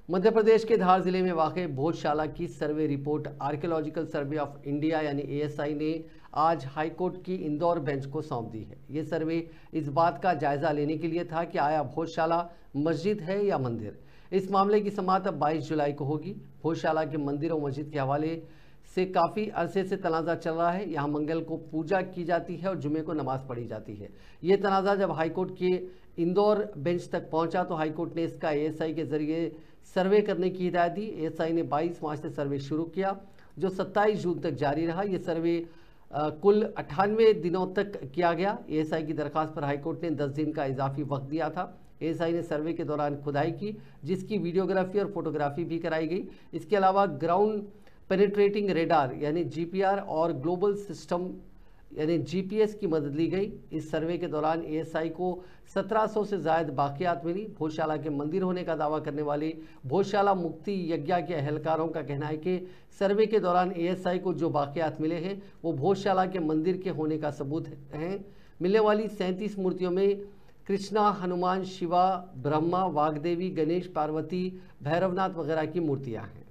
मध्य प्रदेश के धार जिले में वाक़ भोजशाला की survey report archaeological survey of India यानी एएसआई ने आज हाईकोर्ट की इंदौर बेंच को सौंप दी है। ये सर्वे इस बात का जायजा लेने के लिए था कि आया भोजशाला मस्जिद है या मंदिर। इस मामले की समाअत अब 22 जुलाई को होगी। भोजशाला के मंदिर और मस्जिद के हवाले से काफ़ी अरसे से तनाज़ा चल रहा है। यहाँ मंगल को पूजा की जाती है और जुमे को नमाज पढ़ी जाती है। ये तनाज़ा जब हाईकोर्ट के इंदौर बेंच तक पहुंचा तो हाईकोर्ट ने इसका एएसआई के जरिए सर्वे करने की हिदायत दी। एएसआई ने 22 मार्च से सर्वे शुरू किया जो 27 जून तक जारी रहा। ये सर्वे कुल 98 दिनों तक किया गया। एएसआई की दरखास्त पर हाईकोर्ट ने 10 दिन का इजाफी वक्त दिया था। एएसआई ने सर्वे के दौरान खुदाई की जिसकी वीडियोग्राफी और फोटोग्राफी भी कराई गई। इसके अलावा ग्राउंड पेनिट्रेटिंग रेडार यानी जीपीआर और ग्लोबल सिस्टम यानी जीपीएस की मदद ली गई। इस सर्वे के दौरान एएसआई को 1700 से ज़ायद बाक़ियात मिली। भोजशाला के मंदिर होने का दावा करने वाले भोजशाला मुक्ति यज्ञा के अहलकारों का कहना है कि सर्वे के दौरान एएसआई को जो बाक़ियात मिले हैं वो भोजशाला के मंदिर के होने का सबूत हैं। मिलने वाली 37 मूर्तियों में कृष्णा, हनुमान, शिवा, ब्रह्मा, वाग्देवी, गणेश, पार्वती, भैरवनाथ वगैरह की मूर्तियाँ हैं।